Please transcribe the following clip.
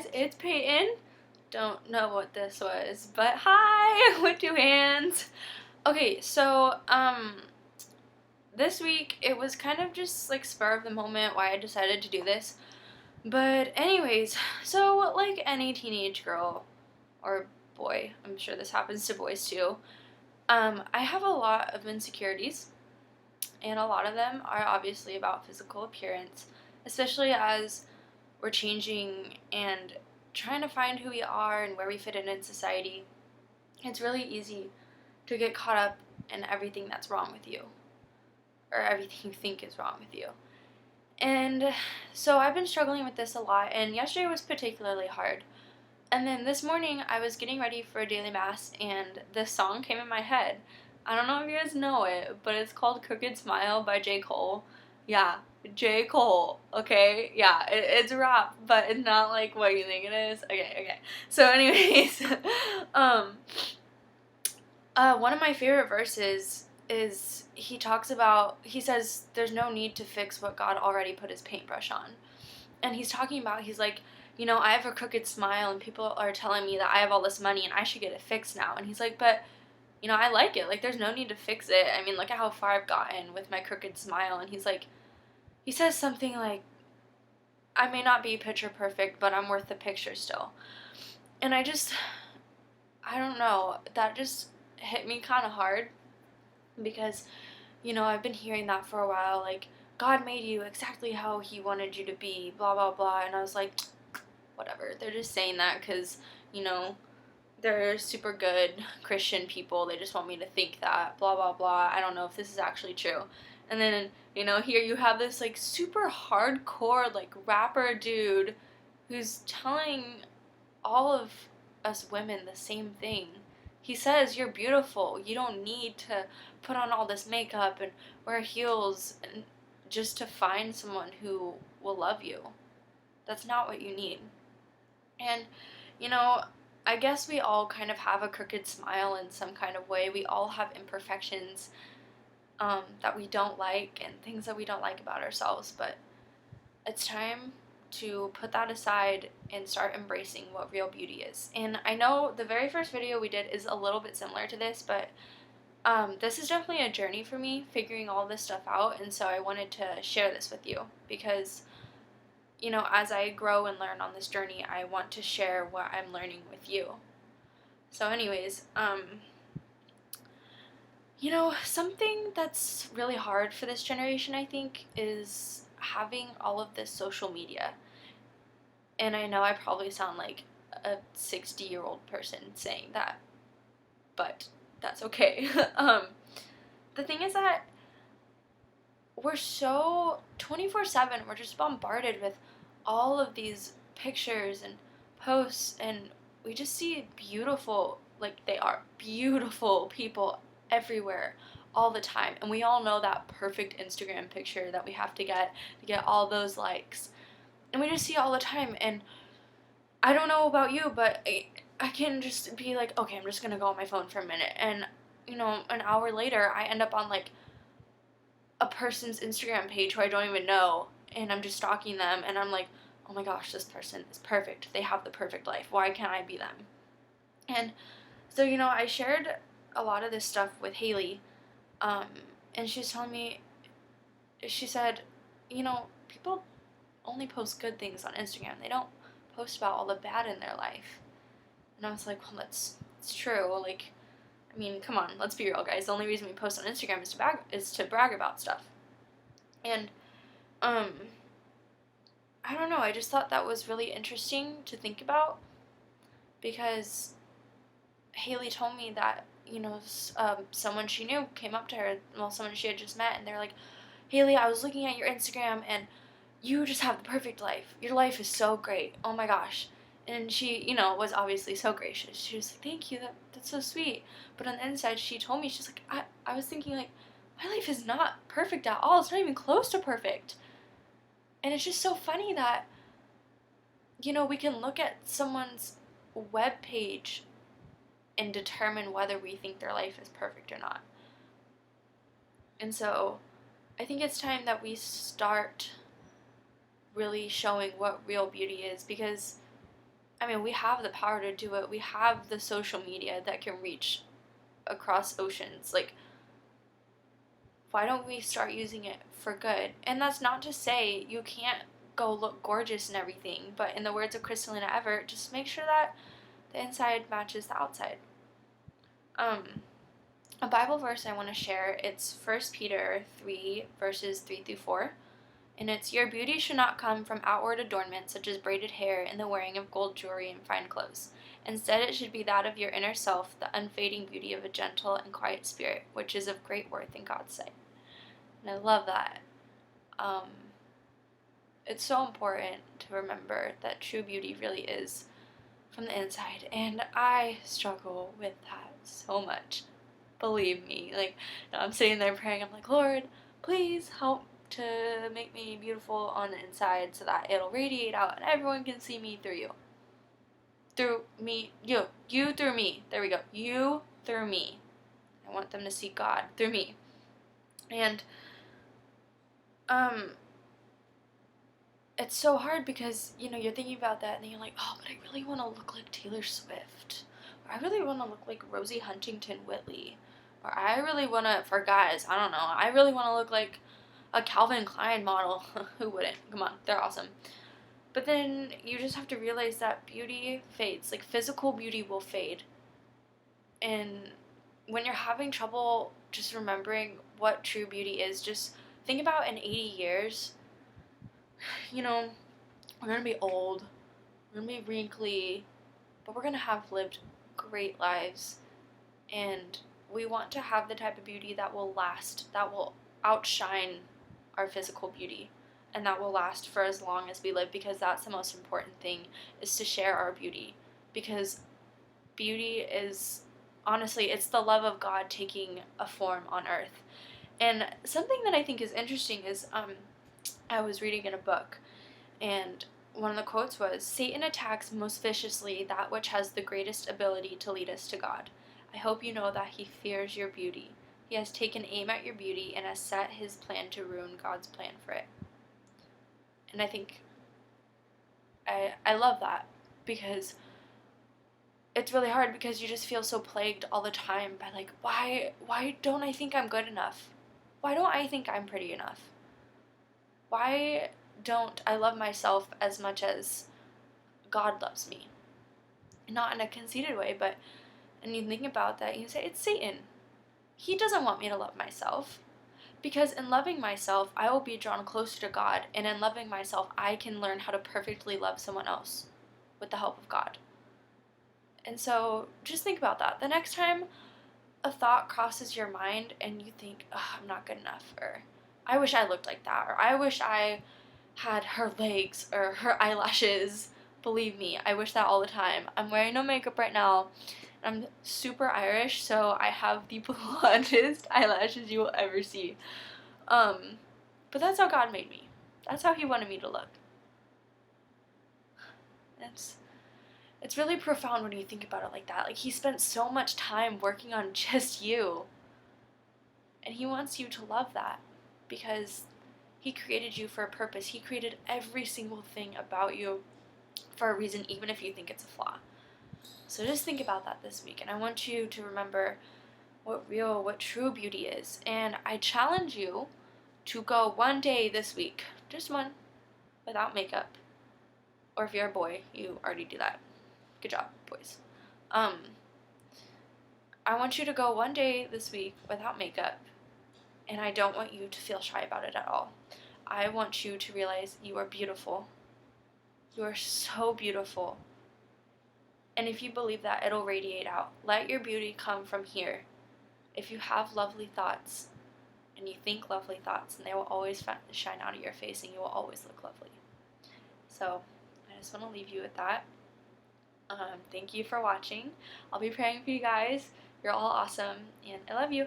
guys, it's Peyton. Don't know what this was, but hi with two hands. Okay, so this week it was kind of just like spur of the moment why I decided to do this. But anyways, so like any teenage girl or boy, I'm sure this happens to boys too. I have a lot of insecurities, and a lot of them are obviously about physical appearance, especially as we're changing and trying to find who we are and where we fit in society. It's really easy to get caught up in everything that's wrong with you, or everything you think is wrong with you. And so I've been struggling with this a lot, and yesterday was particularly hard. And then this morning I was getting ready for a daily mass, and this song came in my head. I don't know if you guys know it, but it's called Crooked Smile by J. Cole. Yeah, J. Cole, okay? Yeah, it's rap, but it's not like what you think it is. Okay. So anyways, one of my favorite verses is he says there's no need to fix what God already put his paintbrush on. And he's talking about, he's like, I have a crooked smile and people are telling me that I have all this money and I should get it fixed now. And he's like, but I like it. Like, there's no need to fix it. I mean, look at how far I've gotten with my crooked smile. And he's like, he says something like, I may not be picture perfect, but I'm worth the picture still. And I don't know, that just hit me kind of hard because, I've been hearing that for a while, like, God made you exactly how he wanted you to be, blah, blah, blah. And I was like, whatever. They're just saying that because, they're super good Christian people. They just want me to think that, blah, blah, blah. I don't know if this is actually true. And then, here you have this, like, super hardcore, like, rapper dude who's telling all of us women the same thing. He says, you're beautiful. You don't need to put on all this makeup and wear heels and just to find someone who will love you. That's not what you need. And, I guess we all kind of have a crooked smile in some kind of way. We all have imperfections that we don't like and things that we don't like about ourselves. But it's time to put that aside and start embracing what real beauty is. And I know the very first video we did is a little bit similar to this, but this is definitely a journey for me, figuring all this stuff out. And so I wanted to share this with you because as I grow and learn on this journey, I want to share what I'm learning with you. So anyways, something that's really hard for this generation, I think, is having all of this social media. And I know I probably sound like a 60-year-old person saying that, but that's okay. The thing is that we're so 24/7, we're just bombarded with all of these pictures and posts, and we just see beautiful, like, they are beautiful people everywhere all the time. And we all know that perfect Instagram picture that we have to get all those likes. And we just see it all the time. And I don't know about you, but I can just be like, okay, I'm just gonna go on my phone for a minute, and an hour later I end up on like a person's Instagram page who I don't even know, and I'm just stalking them, and I'm like, oh my gosh, this person is perfect. They have the perfect life. Why can't I be them? And so, I shared a lot of this stuff with Haley, and she was telling me, she said, people only post good things on Instagram. They don't post about all the bad in their life. And I was like, well, it's true. Like, I mean, come on, let's be real, guys. The only reason we post on Instagram is to brag about stuff. And, I don't know, I just thought that was really interesting to think about because Haley told me that, someone she knew came up to her, someone she had just met, and they're like, Haley, I was looking at your Instagram and you just have the perfect life. Your life is so great. Oh my gosh. And she, was obviously so gracious. She was like, thank you, that's so sweet. But on the inside, she told me, she's like, I was thinking, like, my life is not perfect at all. It's not even close to perfect. And it's just so funny that, we can look at someone's web page and determine whether we think their life is perfect or not. And so I think it's time that we start really showing what real beauty is, because I mean, we have the power to do it. We have the social media that can reach across oceans. Like, why don't we start using it for good? And that's not to say you can't go look gorgeous and everything, but in the words of Kristalina Everett, just make sure that the inside matches the outside. A Bible verse I want to share, it's 1 Peter 3, verses 3 through 4. And it's, your beauty should not come from outward adornment, such as braided hair and the wearing of gold jewelry and fine clothes. Instead, it should be that of your inner self, the unfading beauty of a gentle and quiet spirit, which is of great worth in God's sight. And I love that. It's so important to remember that true beauty really is from the inside, and I struggle with that so much. Believe me. Like, I'm sitting there praying, I'm like, Lord, please help to make me beautiful on the inside so that it'll radiate out and everyone can see me through you. Through me, you through me. There we go. You through me. I want them to see God through me. And it's so hard because, you're thinking about that and then you're like, oh, but I really want to look like Taylor Swift. Or I really want to look like Rosie Huntington Whitley. Or I really want to, for guys, I don't know, I really want to look like a Calvin Klein model. Who wouldn't? Come on, they're awesome. But then you just have to realize that beauty fades. Like, physical beauty will fade. And when you're having trouble just remembering what true beauty is, just think about in 80 years, we're going to be old, we're going to be wrinkly, but we're going to have lived great lives. And we want to have the type of beauty that will last, that will outshine our physical beauty, and that will last for as long as we live, because that's the most important thing, is to share our beauty. Because beauty is, honestly, it's the love of God taking a form on earth. And something that I think is interesting is, I was reading in a book, and one of the quotes was, Satan attacks most viciously that which has the greatest ability to lead us to God. I hope you know that he fears your beauty. He has taken aim at your beauty and has set his plan to ruin God's plan for it. And I think I love that, because it's really hard, because you just feel so plagued all the time by, like, why don't I think I'm good enough? Why don't I think I'm pretty enough? Why don't I love myself as much as God loves me? Not in a conceited way, but, and you think about that, you say, it's Satan. He doesn't want me to love myself, because in loving myself, I will be drawn closer to God, and in loving myself, I can learn how to perfectly love someone else with the help of God. And so, just think about that. The next time a thought crosses your mind and you think, oh, I'm not good enough, or I wish I looked like that, or I wish I had her legs or her eyelashes. Believe me, I wish that all the time. I'm wearing no makeup right now. I'm super Irish, so I have the blondest eyelashes you will ever see. But that's how God made me. That's how he wanted me to look. It's really profound when you think about it like that. Like, he spent so much time working on just you. And he wants you to love that, because he created you for a purpose. He created every single thing about you for a reason, even if you think it's a flaw. So just think about that this week, and I want you to remember what true beauty is. And I challenge you to go one day this week, just one, without makeup. Or if you're a boy, you already do that. Good job, boys. I want you to go one day this week without makeup, and I don't want you to feel shy about it at all. I want you to realize you are beautiful. You are so beautiful. And if you believe that, it'll radiate out. Let your beauty come from here. If you have lovely thoughts, and you think lovely thoughts, and they will always shine out of your face, and you will always look lovely. So, I just want to leave you with that. Thank you for watching. I'll be praying for you guys. You're all awesome, and I love you.